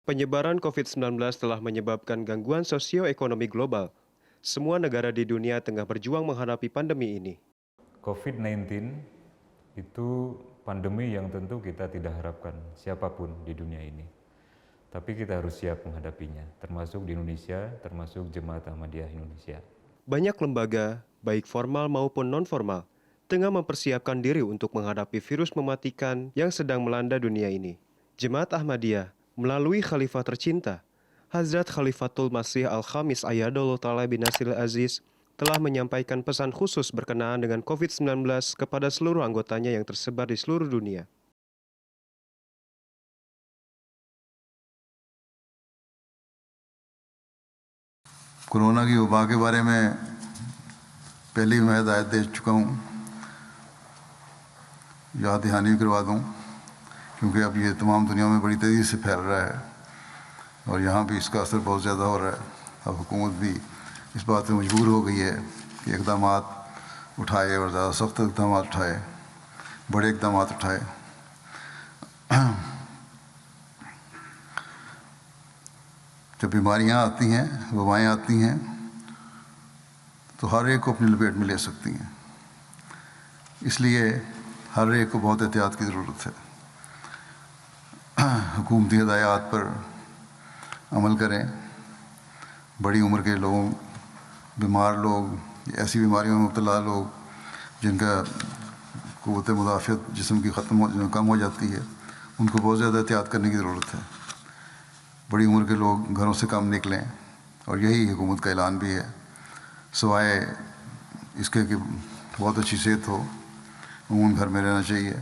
Penyebaran COVID-19 telah menyebabkan gangguan sosioekonomi global. Semua negara di dunia tengah berjuang menghadapi pandemi ini. COVID-19 itu pandemi yang tentu kita tidak harapkan siapapun di dunia ini. Tapi kita harus siap menghadapinya, termasuk di Indonesia, termasuk Jemaat Ahmadiyah Indonesia. Banyak lembaga, baik formal maupun non-formal, tengah mempersiapkan diri untuk menghadapi virus mematikan yang sedang melanda dunia ini. Jemaat Ahmadiyah, melalui khalifah tercinta, Hazrat Khalifatul Masih Al-Khamis Ayyadallahu Ta'ala bin Nasiril Aziz, telah menyampaikan pesan khusus berkenaan dengan COVID-19 kepada seluruh anggotanya yang tersebar di seluruh dunia. Corona की वबा के बारे में पहले ही मैं हिदायत दे चुका हूँ, याद दहानी करवा दूँ, क्योंकि अब ये तमाम दुनिया में बड़ी तेज़ी से फैल रहा है और यहाँ भी इसका असर बहुत ज़्यादा हो रहा है। अब हुकूमत भी इस बात पे मजबूर हो गई है कि इकदाम उठाए और ज़्यादा सख्त इकदाम उठाए, बड़े इकदाम उठाए। जब बीमारियां आती हैं, वबाएं आती हैं, तो हर एक को अपनी लपेट में ले सकती हैं। इसलिए हर एक को बहुत एहतियात की ज़रूरत है। हुकूमती हिदायत पर अमल करें। बड़ी उम्र के लोग, बीमार लोग, ऐसी बीमारियों में मुब्तला लोग जिनका क़ुव्वत मुदाफ़ियत जिस्म की कम हो जाती है, उनको बहुत ज़्यादा एहतियात करने की ज़रूरत है। बड़ी उम्र के लोग घरों से कम निकलें, और यही हुकूमत का ऐलान भी है। सिवाय इसके कि बहुत अच्छी सेहत हो, उमूमन घर में रहना चाहिए।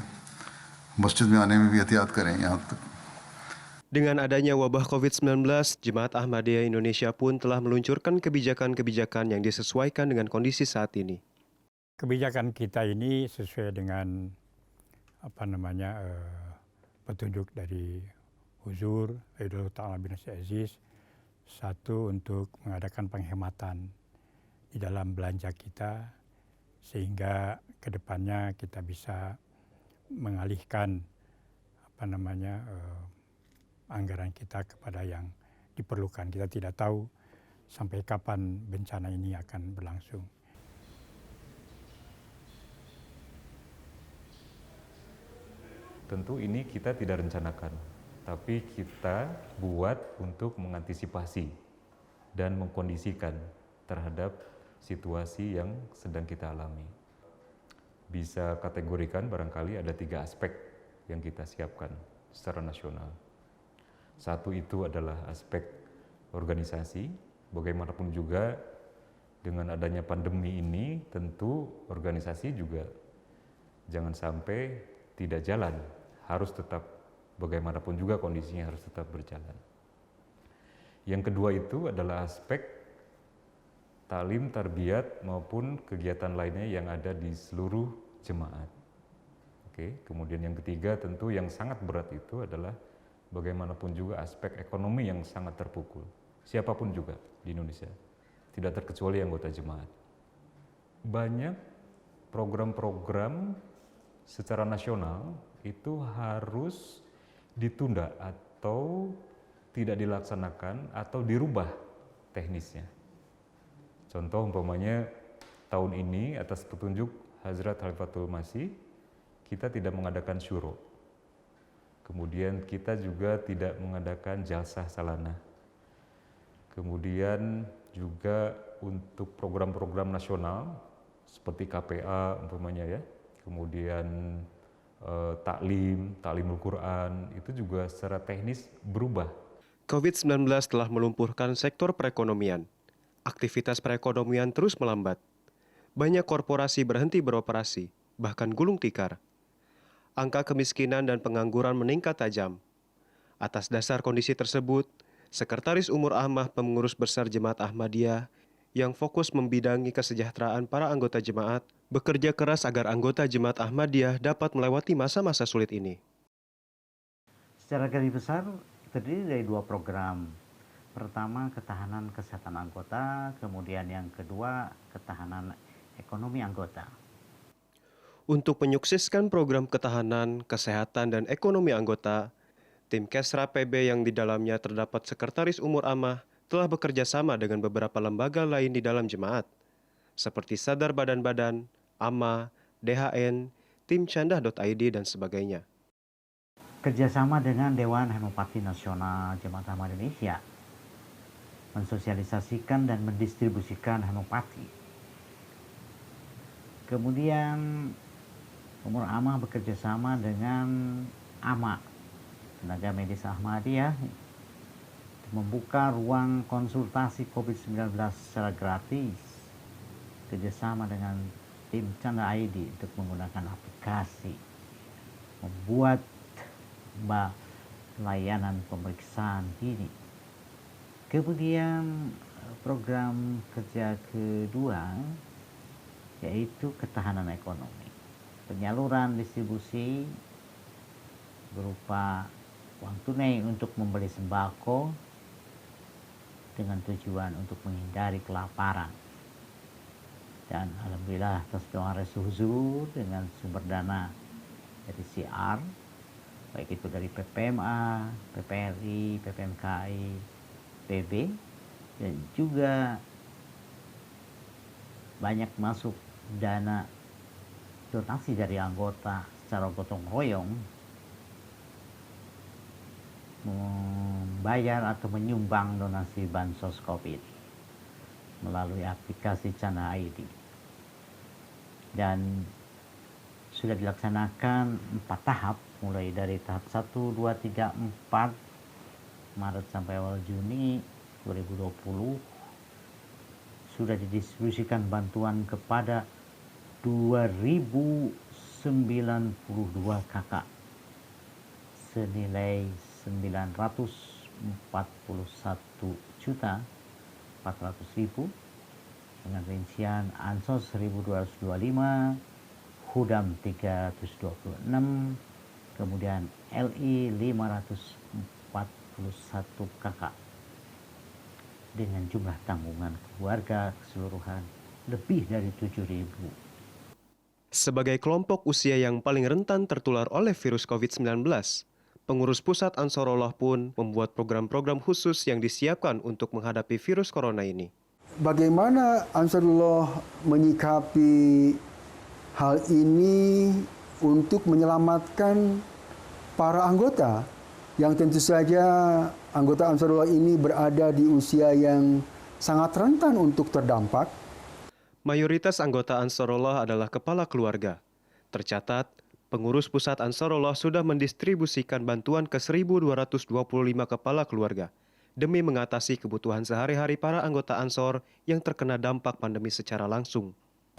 मस्जिद में आने में भी एहतियात करें यहाँ तक। Dengan adanya wabah COVID-19, Jemaat Ahmadiyah Indonesia pun telah meluncurkan kebijakan-kebijakan yang disesuaikan dengan kondisi saat ini. Kebijakan kita ini sesuai dengan petunjuk dari Huzur Ayyadallahu Ta'ala bin Nasiril Aziz. Satu, untuk mengadakan penghematan di dalam belanja kita, sehingga kedepannya kita bisa mengalihkan anggaran kita kepada yang diperlukan. Kita tidak tahu sampai kapan bencana ini akan berlangsung. Tentu ini kita tidak rencanakan, tapi kita buat untuk mengantisipasi dan mengkondisikan terhadap situasi yang sedang kita alami. Bisa kategorikan barangkali ada 3 aspek yang kita siapkan secara nasional. Satu itu adalah aspek organisasi. Bagaimanapun juga dengan adanya pandemi ini, tentu organisasi juga jangan sampai tidak jalan. Harus tetap, bagaimanapun juga kondisinya harus tetap berjalan. Yang kedua itu adalah aspek talim, tarbiyat maupun kegiatan lainnya yang ada di seluruh jemaat. Oke, kemudian yang ketiga tentu yang sangat berat itu adalah bagaimanapun juga aspek ekonomi yang sangat terpukul. Siapapun juga di Indonesia, tidak terkecuali anggota jemaat. Banyak program-program secara nasional itu harus ditunda atau tidak dilaksanakan atau dirubah teknisnya. Contoh umpamanya tahun ini atas petunjuk Hazrat Khalifatul Masih, kita tidak mengadakan syuro. Kemudian kita juga tidak mengadakan jalsah salanah. Kemudian juga untuk program-program nasional seperti KPA umpamanya ya, kemudian taklimul Quran, itu juga secara teknis berubah. COVID-19 telah melumpuhkan sektor perekonomian. Aktivitas perekonomian terus melambat. Banyak korporasi berhenti beroperasi, bahkan gulung tikar. Angka kemiskinan dan pengangguran meningkat tajam. Atas dasar kondisi tersebut, Sekretaris Umur Ahmad Pengurus Besar Jemaat Ahmadiyah yang fokus membidangi kesejahteraan para anggota jemaat, bekerja keras agar anggota Jemaat Ahmadiyah dapat melewati masa-masa sulit ini. Secara garis besar terdiri dari 2 program. Pertama, ketahanan kesehatan anggota, kemudian yang kedua, ketahanan ekonomi anggota. Untuk menyukseskan program ketahanan, kesehatan, dan ekonomi anggota, Tim Kesra PB yang di dalamnya terdapat Sekretaris Umur Amah telah bekerja sama dengan beberapa lembaga lain di dalam jemaat, seperti Sadar Badan-Badan, AMA, DHN, Tim Candah.id, dan sebagainya. Kerjasama dengan Dewan Hemopati Nasional Jemaat Ahmad Indonesia mensosialisasikan dan mendistribusikan hemopati. Kemudian Umur Amah bekerja sama dengan AMA, Tenaga Medis Ahmadiyah, membuka ruang konsultasi COVID-19 secara gratis, kerjasama dengan tim Canda.id untuk menggunakan aplikasi, membuat layanan pemeriksaan dini. Kemudian program kerja kedua yaitu ketahanan ekonomi, penyaluran distribusi berupa uang tunai untuk membeli sembako dengan tujuan untuk menghindari kelaparan. Dan alhamdulillah atas doa Resuhuzur dengan sumber dana dari CR, baik itu dari PPMA, PPRI, PPMKI, PB, dan juga banyak masuk dana donasi dari anggota secara gotong royong membayar atau menyumbang donasi bansos COVID melalui aplikasi Canda.id. Dan sudah dilaksanakan 4 tahap, mulai dari tahap 1, 2, 3, 4 Maret sampai awal Juni 2020 sudah didistribusikan bantuan kepada 2092 kakak senilai 941.400.000 dengan rincian Ansos 1.225, Hudam 326, kemudian LI 541 kakak dengan jumlah tanggungan keluarga keseluruhan lebih dari 7.000. Sebagai kelompok usia yang paling rentan tertular oleh virus COVID-19, pengurus pusat Ansarullah pun membuat program-program khusus yang disiapkan untuk menghadapi virus corona ini. Bagaimana Ansarullah menyikapi hal ini untuk menyelamatkan para anggota yang tentu saja anggota Ansarullah ini berada di usia yang sangat rentan untuk terdampak. Mayoritas anggota Ansarullah adalah kepala keluarga. Tercatat, pengurus pusat Ansarullah sudah mendistribusikan bantuan ke 1.225 kepala keluarga demi mengatasi kebutuhan sehari-hari para anggota Ansor yang terkena dampak pandemi secara langsung.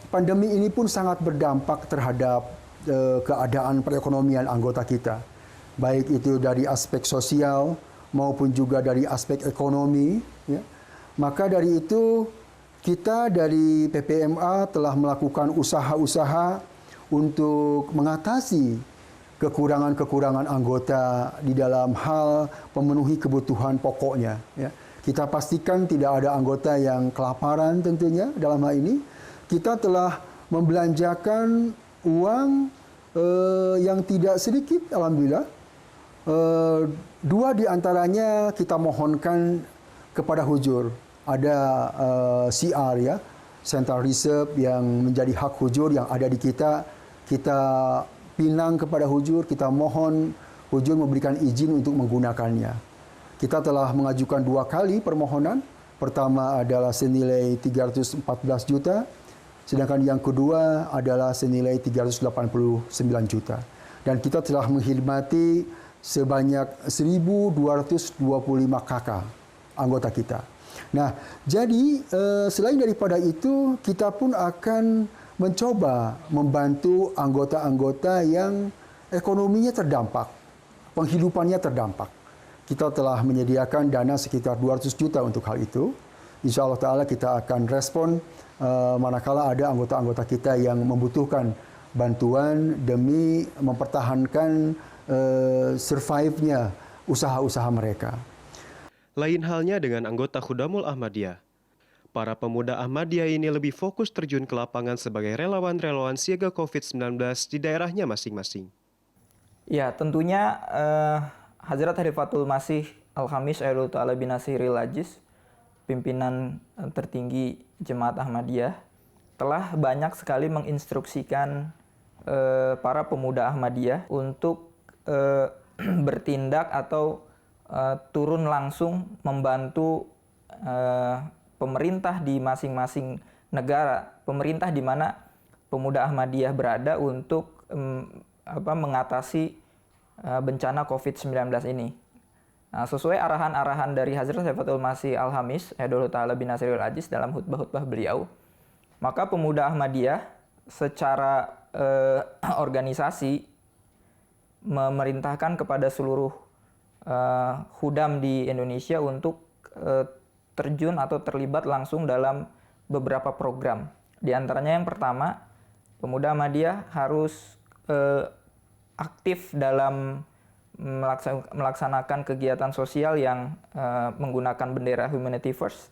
Pandemi ini pun sangat berdampak terhadap keadaan perekonomian anggota kita, baik itu dari aspek sosial maupun juga dari aspek ekonomi. Ya. Maka dari itu kita dari PPMA telah melakukan usaha-usaha untuk mengatasi kekurangan-kekurangan anggota di dalam hal memenuhi kebutuhan pokoknya. Ya. Kita pastikan tidak ada anggota yang kelaparan tentunya dalam hal ini. Kita telah membelanjakan uang yang tidak sedikit, alhamdulillah. 2 di antaranya kita mohonkan kepada Hujur. Ada CR ya, Central Reserve yang menjadi hak Hujur yang ada di kita. Kita pinang kepada Hujur, kita mohon Hujur memberikan izin untuk menggunakannya. Kita telah mengajukan 2 kali permohonan. Pertama adalah senilai 314 juta, sedangkan yang kedua adalah senilai 389 juta. Dan kita telah menghormati sebanyak 1.225 kakak anggota kita. Nah, jadi selain daripada itu, kita pun akan mencoba membantu anggota-anggota yang ekonominya terdampak, penghidupannya terdampak. Kita telah menyediakan dana sekitar 200 juta untuk hal itu. Insya Allah Ta'ala kita akan respon manakala ada anggota-anggota kita yang membutuhkan bantuan demi mempertahankan survive-nya usaha-usaha mereka. Lain halnya dengan anggota Khudamul Ahmadiyah. Para pemuda Ahmadiyah ini lebih fokus terjun ke lapangan sebagai relawan-relawan siaga COVID-19 di daerahnya masing-masing. Ya, tentunya Hazrat Khalifatul Masih Al-Khamis Ayyadullahu Ta'ala Binasiril Aziz, pimpinan tertinggi Jemaat Ahmadiyah, telah banyak sekali menginstruksikan para pemuda Ahmadiyah untuk bertindak atau turun langsung membantu pemerintah di masing-masing negara, pemerintah di mana pemuda Ahmadiyah berada untuk mengatasi bencana COVID-19 ini. Nah, sesuai arahan-arahan dari Hazrat Khalifatul Masih Al-Khamis Ayyadullahu Ta'ala Binasiril Aziz dalam khutbah-khutbah beliau, maka pemuda Ahmadiyah secara organisasi memerintahkan kepada seluruh Khudam di Indonesia untuk terjun atau terlibat langsung dalam beberapa program. Di antaranya yang pertama, pemuda Ahmadiyah harus aktif dalam melaksanakan kegiatan sosial yang menggunakan bendera Humanity First,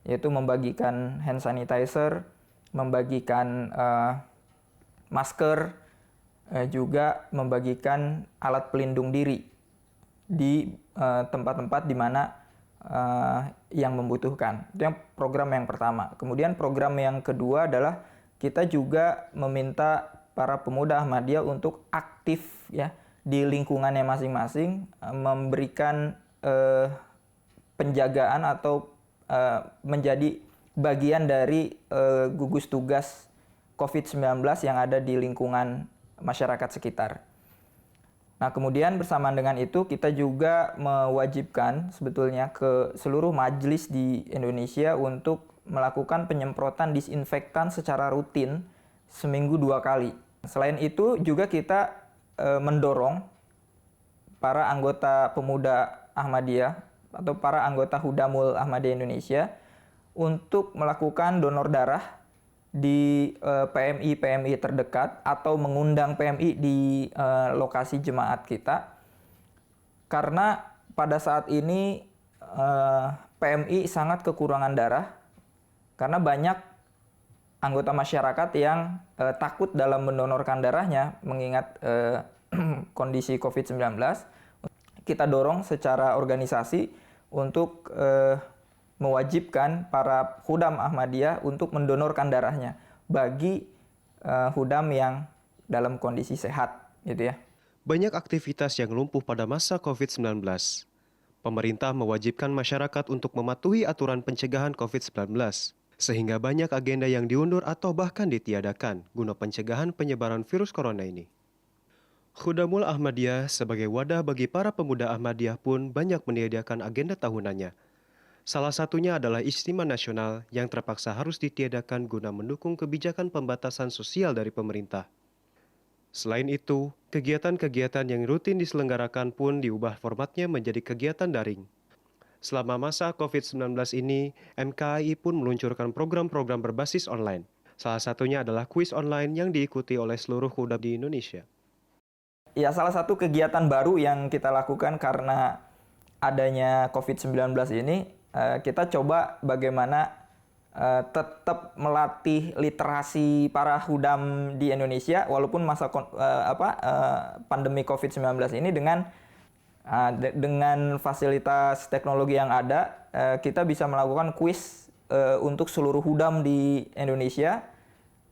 yaitu membagikan hand sanitizer, membagikan masker, juga membagikan alat pelindung diri di tempat-tempat di mana yang membutuhkan. Itu yang program yang pertama. Kemudian program yang kedua adalah kita juga meminta para pemuda Ahmadiyah untuk aktif ya di lingkungannya masing-masing, memberikan penjagaan atau menjadi bagian dari gugus tugas COVID-19 yang ada di lingkungan masyarakat sekitar. Nah, kemudian bersamaan dengan itu kita juga mewajibkan sebetulnya ke seluruh majelis di Indonesia untuk melakukan penyemprotan disinfektan secara rutin seminggu 2 kali. Selain itu juga kita mendorong para anggota pemuda Ahmadiyah atau para anggota Hudamul Ahmadiyah Indonesia untuk melakukan donor darah di PMI terdekat atau mengundang PMI di lokasi jemaat kita, karena pada saat ini PMI sangat kekurangan darah karena banyak anggota masyarakat yang takut dalam mendonorkan darahnya mengingat kondisi COVID-19. Kita dorong secara organisasi untuk mewajibkan para Khudam Ahmadiyah untuk mendonorkan darahnya bagi Khudam yang dalam kondisi sehat, gitu ya. Banyak aktivitas yang lumpuh pada masa COVID-19. Pemerintah mewajibkan masyarakat untuk mematuhi aturan pencegahan COVID-19, sehingga banyak agenda yang diundur atau bahkan ditiadakan guna pencegahan penyebaran virus corona ini. Khudamul Ahmadiyah sebagai wadah bagi para pemuda Ahmadiyah pun banyak menyediakan agenda tahunannya. Salah satunya adalah Ijtima Nasional yang terpaksa harus ditiadakan guna mendukung kebijakan pembatasan sosial dari pemerintah. Selain itu, kegiatan-kegiatan yang rutin diselenggarakan pun diubah formatnya menjadi kegiatan daring. Selama masa COVID-19 ini, MKAI pun meluncurkan program-program berbasis online. Salah satunya adalah kuis online yang diikuti oleh seluruh Khudam di Indonesia. Ya, salah satu kegiatan baru yang kita lakukan karena adanya COVID-19 ini, kita coba bagaimana tetap melatih literasi para Khudam di Indonesia walaupun masa pandemi COVID-19 ini dengan fasilitas teknologi yang ada, kita bisa melakukan kuis untuk seluruh Khudam di Indonesia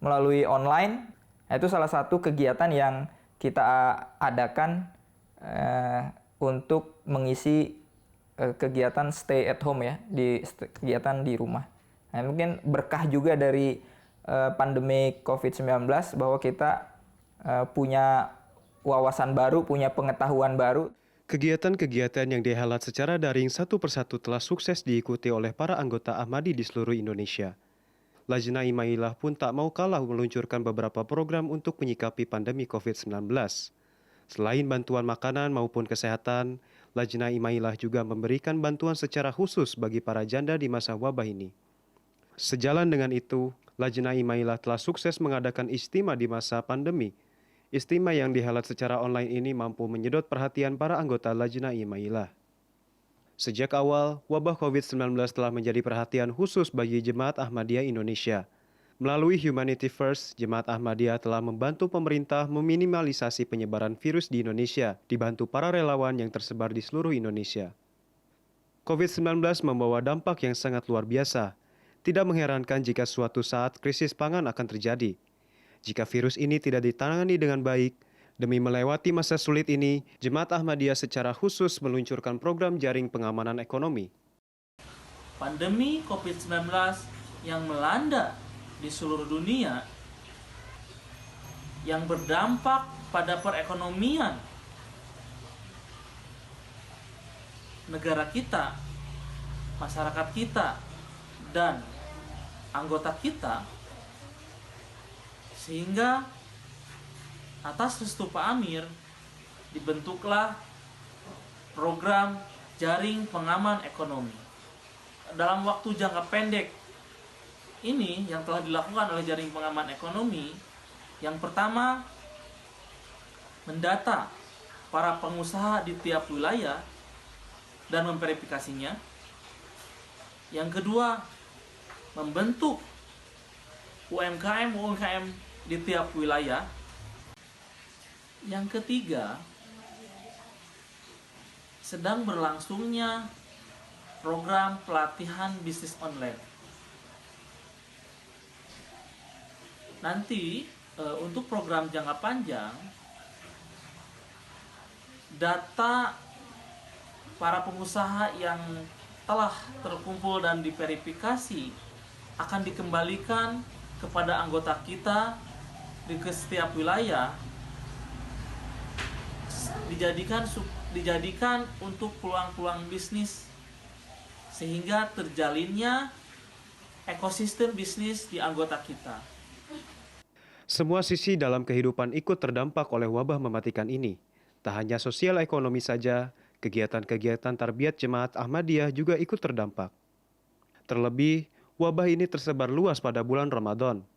melalui online. Itu salah satu kegiatan yang kita adakan untuk mengisi kegiatan stay at home ya, kegiatan di rumah. Nah, mungkin berkah juga dari pandemi COVID-19 bahwa kita punya wawasan baru, punya pengetahuan baru. Kegiatan-kegiatan yang dihelat secara daring satu persatu telah sukses diikuti oleh para anggota Ahmadi di seluruh Indonesia. Lajnah Imailah pun tak mau kalah meluncurkan beberapa program untuk menyikapi pandemi COVID-19. Selain bantuan makanan maupun kesehatan, Lajnah Imailah juga memberikan bantuan secara khusus bagi para janda di masa wabah ini. Sejalan dengan itu, Lajnah Imailah telah sukses mengadakan Ijtima di masa pandemi. Ijtima yang dihelat secara online ini mampu menyedot perhatian para anggota Lajnah Imailah. Sejak awal, wabah COVID-19 telah menjadi perhatian khusus bagi Jemaat Ahmadiyah Indonesia. Melalui Humanity First, Jemaat Ahmadiyah telah membantu pemerintah meminimalisasi penyebaran virus di Indonesia, dibantu para relawan yang tersebar di seluruh Indonesia. COVID-19 membawa dampak yang sangat luar biasa. Tidak mengherankan jika suatu saat krisis pangan akan terjadi. Jika virus ini tidak ditangani dengan baik, demi melewati masa sulit ini, Jemaat Ahmadiyah secara khusus meluncurkan program jaring pengamanan ekonomi. Pandemi COVID-19 yang melanda di seluruh dunia, yang berdampak pada perekonomian negara kita, masyarakat kita, dan anggota kita, sehingga atas restu Pak Amir dibentuklah program jaring pengaman ekonomi. Dalam waktu jangka pendek ini yang telah dilakukan oleh jaring pengaman ekonomi, yang pertama mendata para pengusaha di tiap wilayah dan memverifikasinya. Yang kedua, membentuk UMKM di tiap wilayah. Yang ketiga, sedang berlangsungnya program pelatihan bisnis online. Nanti untuk program jangka panjang, data para pengusaha yang telah terkumpul dan diverifikasi akan dikembalikan kepada anggota kita di setiap wilayah, dijadikan untuk peluang-peluang bisnis, sehingga terjalinnya ekosistem bisnis di anggota kita. Semua sisi dalam kehidupan ikut terdampak oleh wabah mematikan ini. Tak hanya sosial ekonomi saja, kegiatan-kegiatan tarbiyat Jemaat Ahmadiyah juga ikut terdampak. Terlebih, wabah ini tersebar luas pada bulan Ramadan,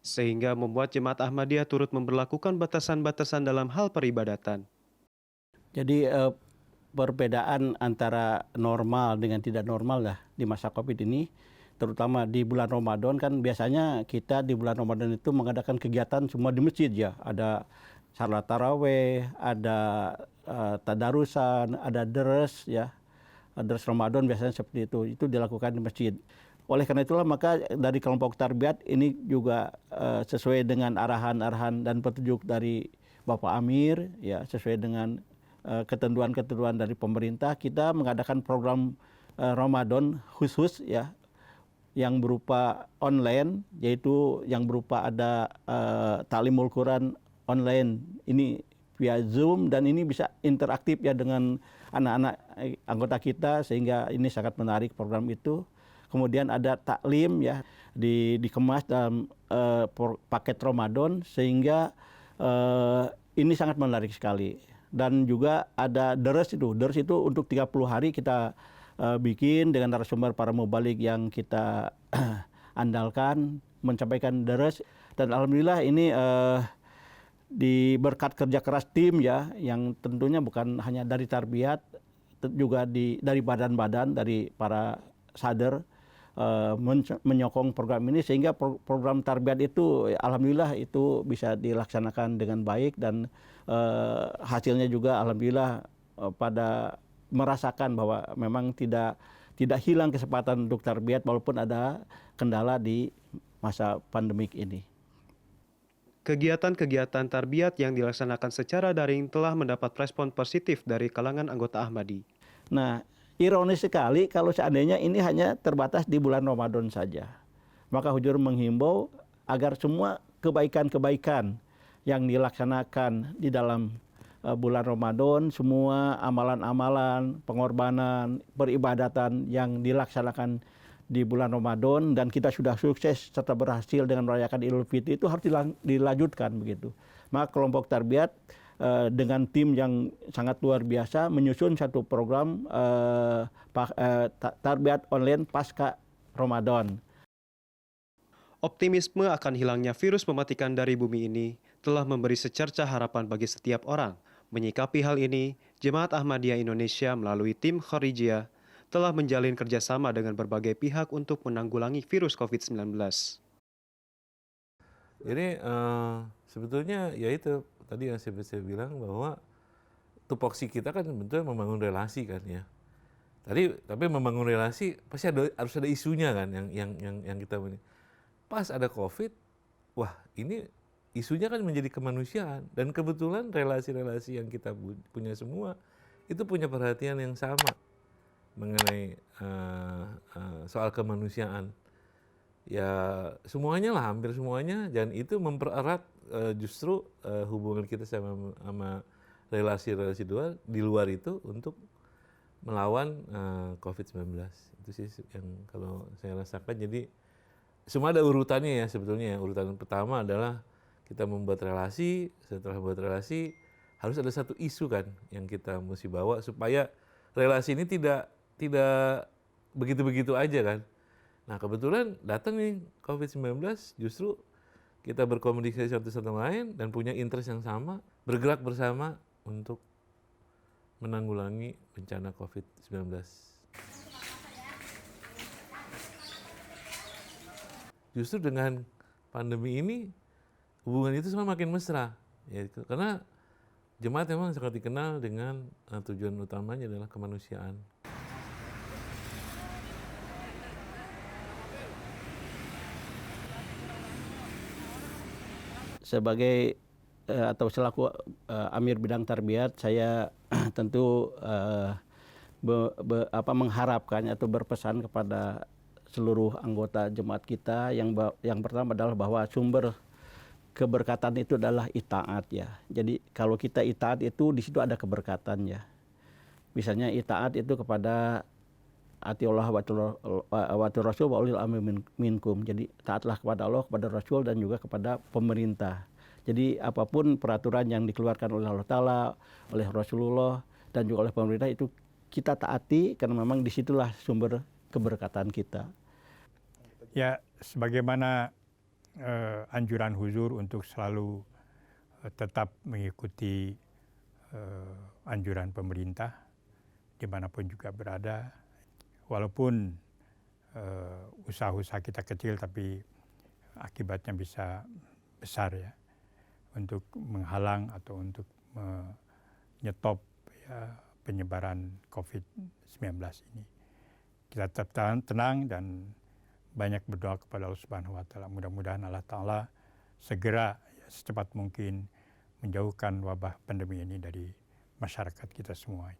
sehingga membuat Jemaat Ahmadiyah turut memberlakukan batasan-batasan dalam hal peribadatan. Jadi perbedaan antara normal dengan tidak normal lah di masa COVID ini, terutama di bulan Ramadan kan biasanya kita di bulan Ramadan itu mengadakan kegiatan semua di masjid ya. Ada salat taraweh, ada tadarusan, ada deres ya. Deres Ramadan biasanya seperti itu. Itu dilakukan di masjid. Oleh karena itulah maka dari kelompok tarbiyat ini juga sesuai dengan arahan-arahan dan petunjuk dari Bapak Amir ya, sesuai dengan ketentuan-ketentuan dari pemerintah, kita mengadakan program Ramadan khusus ya, yang berupa online, yaitu yang berupa ada Ta'limul Quran online, ini via Zoom, dan ini bisa interaktif ya dengan anak-anak anggota kita, sehingga ini sangat menarik program itu. Kemudian ada taklim ya, dikemas dalam paket Ramadan, sehingga ini sangat menarik sekali. Dan juga ada deres itu untuk 30 hari kita bikin dengan narasumber para mubalik yang kita andalkan, menyampaikan deres. Dan alhamdulillah ini di berkat kerja keras tim ya, yang tentunya bukan hanya dari tarbiyat, juga dari badan-badan, dari para sadar, menyokong program ini, sehingga program tarbiyat itu alhamdulillah itu bisa dilaksanakan dengan baik, dan hasilnya juga alhamdulillah pada merasakan bahwa memang tidak hilang kesempatan untuk tarbiyat walaupun ada kendala di masa pandemik ini. Kegiatan-kegiatan tarbiyat yang dilaksanakan secara daring telah mendapat respon positif dari kalangan anggota Ahmadi. Nah, ironis sekali kalau seandainya ini hanya terbatas di bulan Ramadan saja. Maka Hujur menghimbau agar semua kebaikan-kebaikan yang dilaksanakan di dalam bulan Ramadan, semua amalan-amalan, pengorbanan, peribadatan yang dilaksanakan di bulan Ramadan, dan kita sudah sukses serta berhasil dengan merayakan Idul Fitri, itu harus dilanjutkan begitu. Maka kelompok tarbiyat dengan tim yang sangat luar biasa menyusun satu program tarbiyat online pasca Ramadan. Optimisme akan hilangnya virus mematikan dari bumi ini telah memberi secercah harapan bagi setiap orang. Menyikapi hal ini, Jemaat Ahmadiyah Indonesia melalui tim Khorijiyah telah menjalin kerjasama dengan berbagai pihak untuk menanggulangi virus COVID-19. Jadi sebetulnya ya itu tadi yang saya bilang bahwa tupoksi kita kan bentuknya membangun relasi kan ya. Tapi membangun relasi pasti harus ada isunya kan yang kita punya. Pas ada COVID, wah ini isunya kan menjadi kemanusiaan dan kebetulan relasi-relasi yang kita punya semua itu punya perhatian yang sama mengenai soal kemanusiaan. Ya semuanya lah, hampir semuanya, dan itu mempererat justru hubungan kita sama relasi-relasi di luar itu untuk melawan COVID-19. Itu sih yang kalau saya rasakan. Jadi semua ada urutannya ya sebetulnya. Urutan pertama adalah kita membuat relasi, setelah membuat relasi harus ada satu isu kan yang kita mesti bawa supaya relasi ini tidak begitu-begitu aja kan. Nah kebetulan datang nih COVID-19, justru kita berkomunikasi satu sama lain dan punya interest yang sama, bergerak bersama untuk menanggulangi bencana COVID-19. Justru dengan pandemi ini hubungan itu semua makin mesra, yaitu karena jemaat memang sangat dikenal dengan tujuan utamanya adalah kemanusiaan. Sebagai atau selaku Amir Bidang Tarbiyat, saya tentu mengharapkan atau berpesan kepada seluruh anggota jemaat kita yang pertama adalah bahwa sumber keberkatan itu adalah itaat ya. Jadi kalau kita itaat itu di situ ada keberkatan ya. Misalnya itaat itu kepada ati Allah wa Rasul wa ulil amri minkum. Jadi taatlah kepada Allah, kepada Rasul dan juga kepada pemerintah. Jadi apapun peraturan yang dikeluarkan oleh Allah Ta'ala, oleh Rasulullah dan juga oleh pemerintah itu kita taati karena memang disitulah sumber keberkatan kita. Ya, sebagaimana anjuran Huzur untuk selalu tetap mengikuti anjuran pemerintah dimanapun juga berada, walaupun usaha-usaha kita kecil tapi akibatnya bisa besar ya, untuk menghalang atau untuk menyetop ya, penyebaran COVID-19 ini. Kita tetap tenang dan banyak berdoa kepada Allah Subhanahu wa Ta'ala. Mudah-mudahan Allah Ta'ala segera ya, secepat mungkin menjauhkan wabah pandemi ini dari masyarakat kita semua.